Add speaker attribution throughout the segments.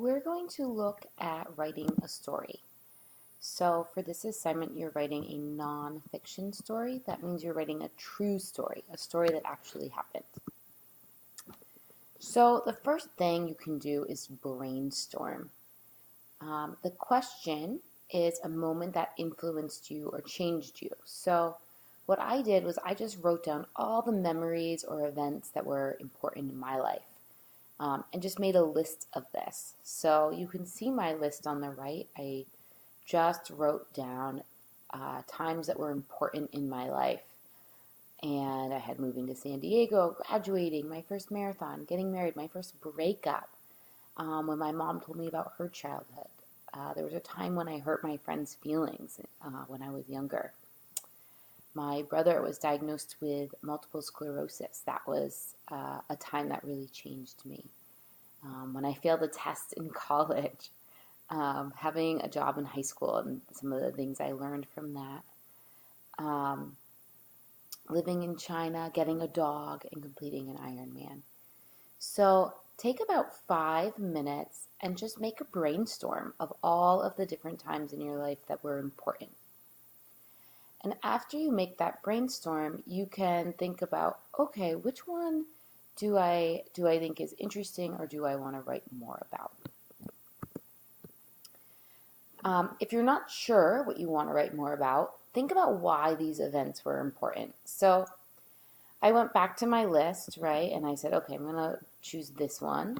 Speaker 1: we're going to look at writing a story. So for this assignment, you're writing a non-fiction story. That means you're writing a true story, a story that actually happened. So the first thing you can do is brainstorm. The question is a moment that influenced you or changed you. So what I did was I just wrote down all the memories or events that were important in my life. And just made a list of this. So you can see my list on the right. I just wrote down times that were important in my life. And I had moving to San Diego, graduating, my first marathon, getting married, my first breakup, when my mom told me about her childhood. There was a time when I hurt my friend's feelings when I was younger. My brother was diagnosed with multiple sclerosis. That was a time that really changed me. When I failed a test in college, having a job in high school and some of the things I learned from that. Living in China, getting a dog, and completing an Ironman. So take about 5 minutes and just make a brainstorm of all of the different times in your life that were important. And after you make that brainstorm, you can think about, okay, which one do I think is interesting or do I want to write more about? If you're not sure what you want to write more about, think about why these events were important. So I went back to my list, right, and I said, okay, I'm going to choose this one.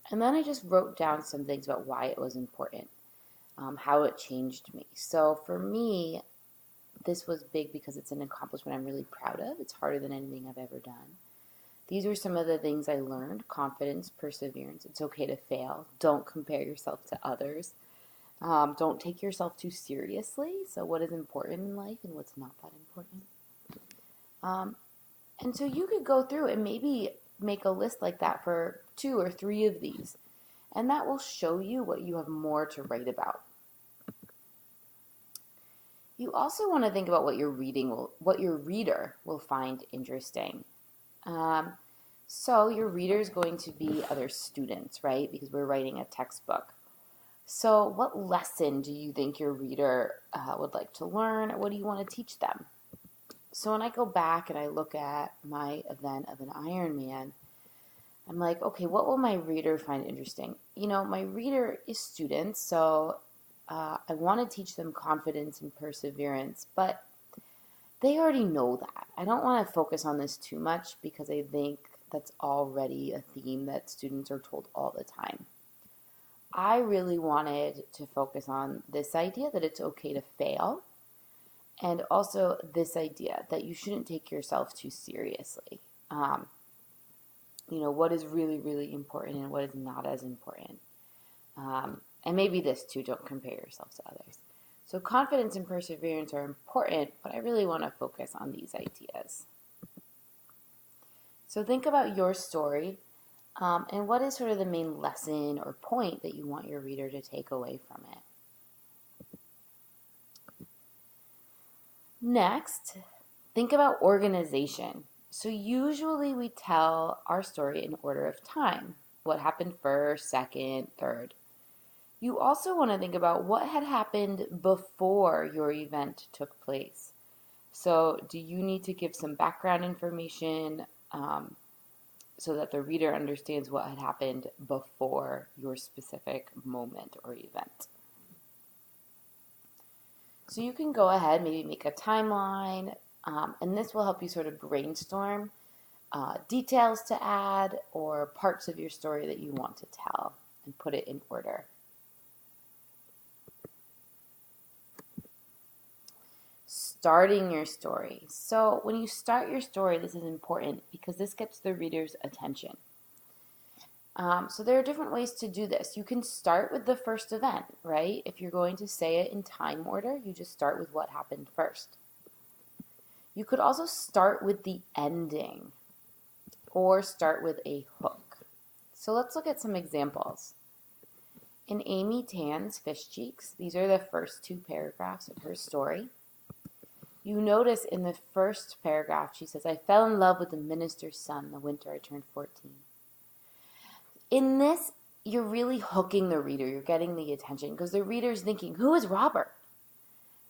Speaker 1: And then I just wrote down some things about why it was important, how it changed me. So for me, this was big because it's an accomplishment I'm really proud of. It's harder than anything I've ever done. These were some of the things I learned: confidence, perseverance. It's okay to fail. Don't compare yourself to others. Don't take yourself too seriously. So what is important in life and what's not that important. And so you could go through and maybe make a list like that for 2 or 3 of these. And that will show you what you have more to write about. You also want to think about what your reader will find interesting. So your reader is going to be other students, right? Because we're writing a textbook. So what lesson do you think your reader would like to learn? Or what do you want to teach them? So when I go back and I look at my event of an Ironman, I'm like, okay, what will my reader find interesting? You know, my reader is students, so I want to teach them confidence and perseverance, but they already know that. I don't want to focus on this too much because I think that's already a theme that students are told all the time. I really wanted to focus on this idea that it's okay to fail, and also this idea that you shouldn't take yourself too seriously. What is really, really important and what is not as important. And maybe this too, don't compare yourself to others. So confidence and perseverance are important, but I really want to focus on these ideas. So think about your story, and what is sort of the main lesson or point that you want your reader to take away from it. Next, think about organization. So usually we tell our story in order of time. What happened first, second, third. You also want to think about what had happened before your event took place. So do you need to give some background information so that the reader understands what had happened before your specific moment or event? So you can go ahead, maybe make a timeline, and this will help you sort of brainstorm details to add or parts of your story that you want to tell and put it in order. Starting your story. So when you start your story, this is important because this gets the reader's attention. So there are different ways to do this. You can start with the first event, right? If you're going to say it in time order, you just start with what happened first. You could also start with the ending or start with a hook. So let's look at some examples. In Amy Tan's Fish Cheeks, these are the first 2 paragraphs of her story. You notice in the first paragraph, she says, I fell in love with the minister's son the winter I turned 14. In this, you're really hooking the reader. You're getting the attention because the reader's thinking, who is Robert?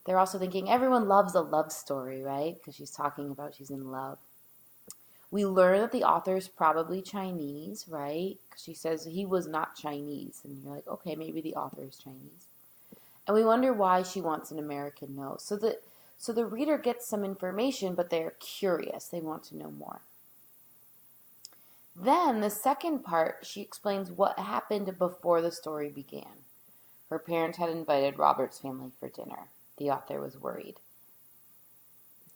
Speaker 1: They're also thinking, everyone loves a love story, right? Because she's talking about she's in love. We learn that the author is probably Chinese, right? She says he was not Chinese. And you're like, okay, maybe the author is Chinese. And we wonder why she wants an American nose. So the reader gets some information, but they're curious. They want to know more. Then the second part, she explains what happened before the story began. Her parents had invited Robert's family for dinner. The author was worried.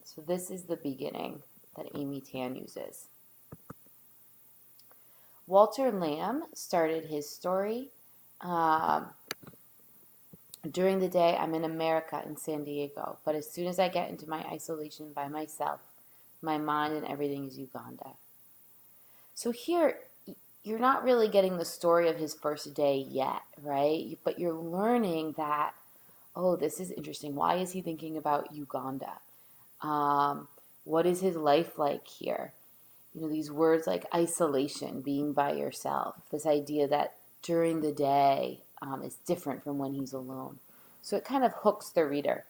Speaker 1: So this is the beginning that Amy Tan uses. Walter Lamb started his story. During the day, I'm in America, in San Diego. But as soon as I get into my isolation by myself, my mind and everything is Uganda. So here, you're not really getting the story of his first day yet, right? But you're learning that, oh, this is interesting. Why is he thinking about Uganda? What is his life like here? You know, these words like isolation, being by yourself, this idea that during the day is different from when he's alone. So it kind of hooks the reader.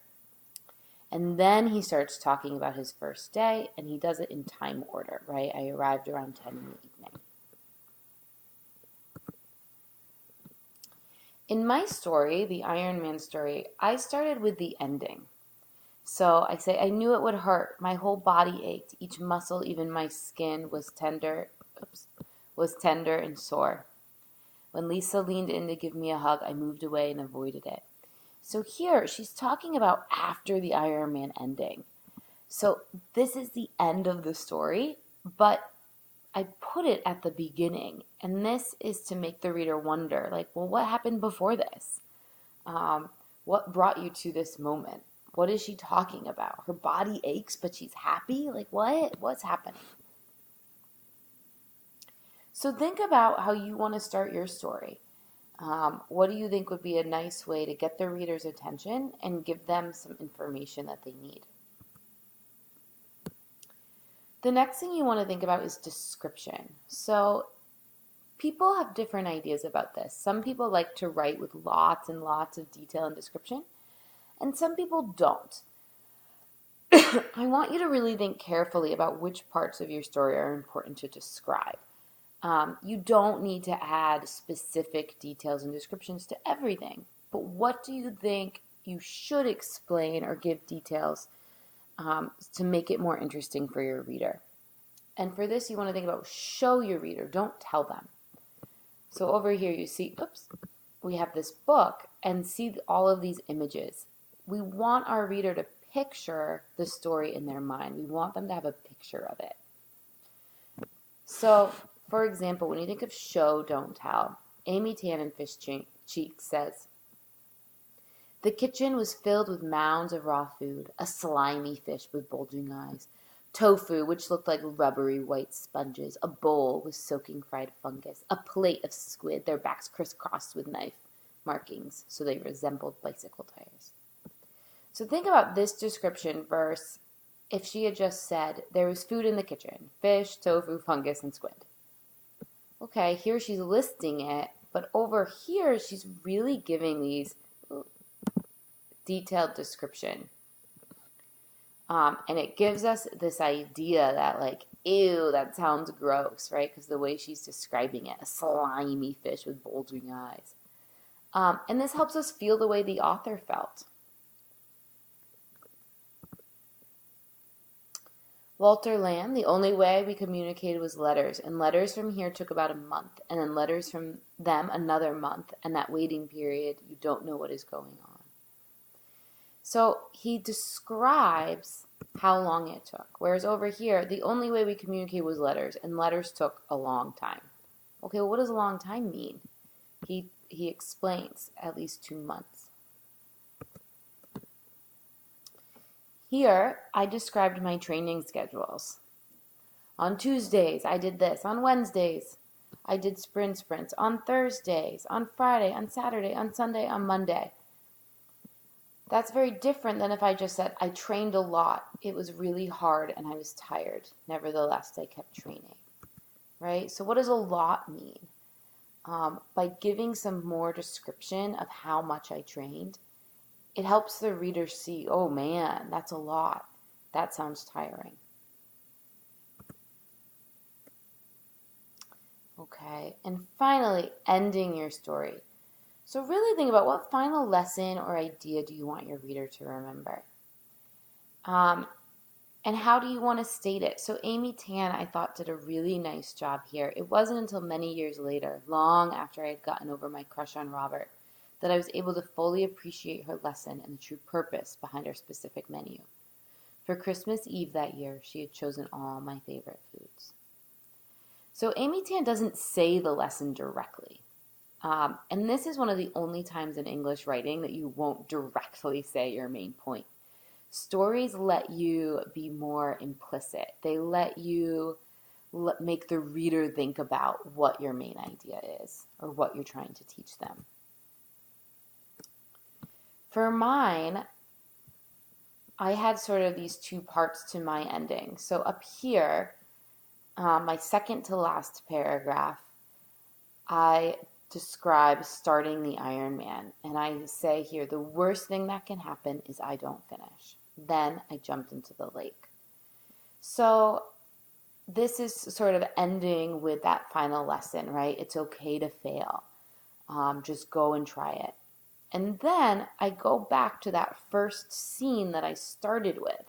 Speaker 1: And then he starts talking about his first day, and he does it in time order, right? I arrived around 10 in the evening. In my story, the Iron Man story, I started with the ending. So I say, I knew it would hurt. My whole body ached. Each muscle, even my skin, was tender and sore. When Lisa leaned in to give me a hug, I moved away and avoided it. So here, she's talking about after the Iron Man ending. So this is the end of the story, but I put it at the beginning. And this is to make the reader wonder, like, well, what happened before this? What brought you to this moment? What is she talking about? Her body aches, but she's happy? Like, what? What's happening? So think about how you want to start your story. What do you think would be a nice way to get the reader's attention and give them some information that they need? The next thing you want to think about is description. So people have different ideas about this. Some people like to write with lots and lots of detail and description, and some people don't. I want you to really think carefully about which parts of your story are important to describe. You don't need to add specific details and descriptions to everything, but what do you think you should explain or give details to make it more interesting for your reader? And for this, you want to think about show your reader, don't tell them. So over here you see, we have this book and see all of these images. We want our reader to picture the story in their mind. We want them to have a picture of it. So, for example, when you think of show, don't tell, Amy Tan in Fish Cheek says, the kitchen was filled with mounds of raw food, a slimy fish with bulging eyes, tofu, which looked like rubbery white sponges, a bowl with soaking fried fungus, a plate of squid, their backs crisscrossed with knife markings, so they resembled bicycle tires. So think about this description versus if she had just said, there was food in the kitchen, fish, tofu, fungus, and squid. Okay, here she's listing it, but over here she's really giving these detailed description. And it gives us this idea that, like, ew, that sounds gross, right? Because the way she's describing it, a slimy fish with bulging eyes. And this helps us feel the way the author felt. Walter Lamb, the only way we communicated was letters, and letters from here took about a month, and then letters from them another month, and that waiting period, you don't know what is going on. So he describes how long it took, whereas over here, the only way we communicate was letters, and letters took a long time. Okay, well, what does a long time mean? He explains at least 2 months. Here, I described my training schedules. On Tuesdays, I did this. On Wednesdays, I did sprints. On Thursdays, on Friday, on Saturday, on Sunday, on Monday. That's very different than if I just said, I trained a lot. It was really hard and I was tired. Nevertheless, I kept training. Right? So what does a lot mean? by giving some more description of how much I trained, it helps the reader see, oh man, that's a lot. That sounds tiring. Okay, and finally, ending your story. So really think about what final lesson or idea do you want your reader to remember? Um, and how do you want to state it? So Amy Tan, I thought, did a really nice job here. It wasn't until many years later, long after I had gotten over my crush on Robert, that I was able to fully appreciate her lesson and the true purpose behind her specific menu. For Christmas Eve that year, she had chosen all my favorite foods. So Amy Tan doesn't say the lesson directly. And this is one of the only times in English writing that you won't directly say your main point. Stories let you be more implicit. They let you make the reader think about what your main idea is or what you're trying to teach them. For mine, I had sort of these two parts to my ending. So up here, my second to last paragraph, I describe starting the Ironman. And I say here, the worst thing that can happen is I don't finish. Then I jumped into the lake. So this is sort of ending with that final lesson, right? It's okay to fail. Just go and try it. And then I go back to that first scene that I started with.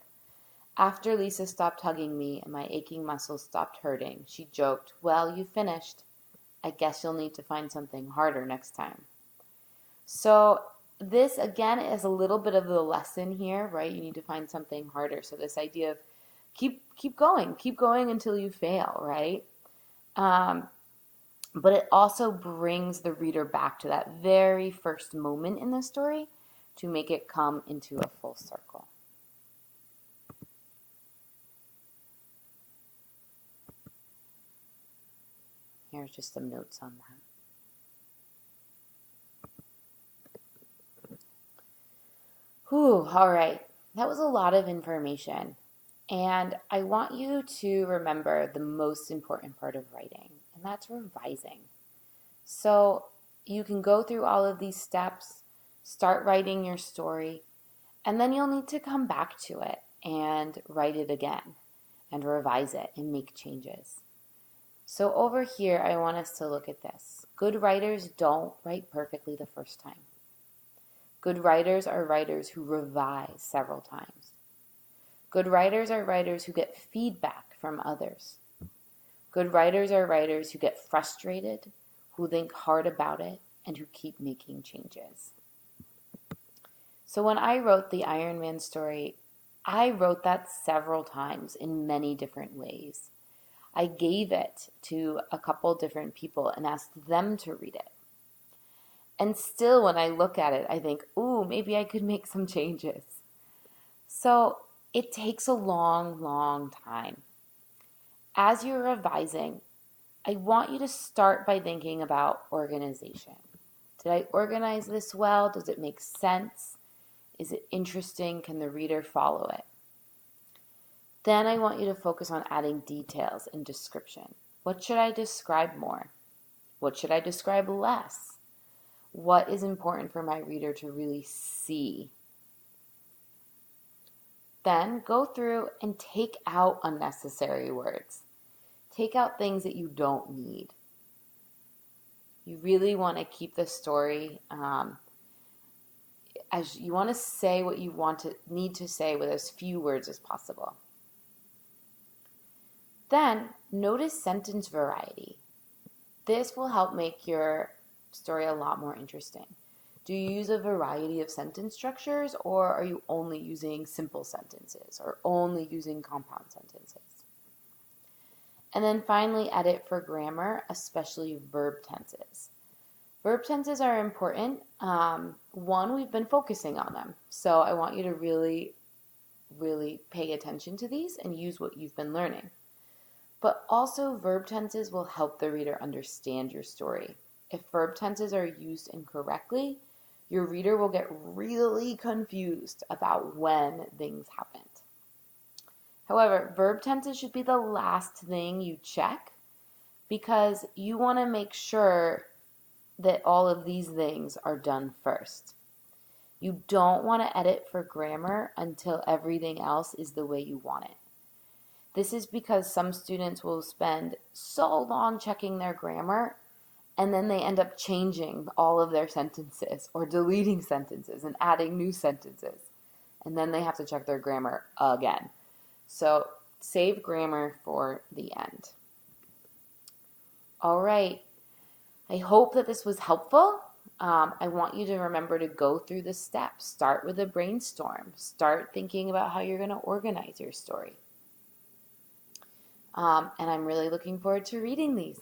Speaker 1: After Lisa stopped hugging me and my aching muscles stopped hurting, she joked, "Well, you finished. I guess you'll need to find something harder next time." So this, again, is a little bit of the lesson here, right? You need to find something harder. So this idea of keep going until you fail, right? But it also brings the reader back to that very first moment in the story to make it come into a full circle. Here's just some notes on that. Whew, all right. That was a lot of information. And I want you to remember the most important part of writing, and that's revising. So you can go through all of these steps, start writing your story, and then you'll need to come back to it and write it again and revise it and make changes. So over here, I want us to look at this. Good writers don't write perfectly the first time. Good writers are writers who revise several times. Good writers are writers who get feedback from others. Good writers are writers who get frustrated, who think hard about it, and who keep making changes. So when I wrote the Ironman story, I wrote that several times in many different ways. I gave it to a couple different people and asked them to read it. And still, when I look at it, I think, ooh, maybe I could make some changes. So it takes a long, long time. As you're revising, I want you to start by thinking about organization. Did I organize this well? Does it make sense? Is it interesting? Can the reader follow it? Then I want you to focus on adding details and description. What should I describe more? What should I describe less? What is important for my reader to really see? Then go through and take out unnecessary words. Take out things that you don't need. You really want to keep the story as you want to say what you need to say with as few words as possible. Then notice sentence variety. This will help make your story a lot more interesting. Do you use a variety of sentence structures, or are you only using simple sentences or only using compound sentences? And then finally, edit for grammar, especially verb tenses. Verb tenses are important. One, we've been focusing on them. So I want you to really, really pay attention to these and use what you've been learning. But also, verb tenses will help the reader understand your story. If verb tenses are used incorrectly, your reader will get really confused about when things happened. However, verb tenses should be the last thing you check because you want to make sure that all of these things are done first. You don't want to edit for grammar until everything else is the way you want it. This is because some students will spend so long checking their grammar and then they end up changing all of their sentences or deleting sentences and adding new sentences. And then they have to check their grammar again. So save grammar for the end. All right. I hope that this was helpful. I want you to remember to go through the steps. Start with a brainstorm. Start thinking about how you're going to organize your story. And I'm really looking forward to reading these.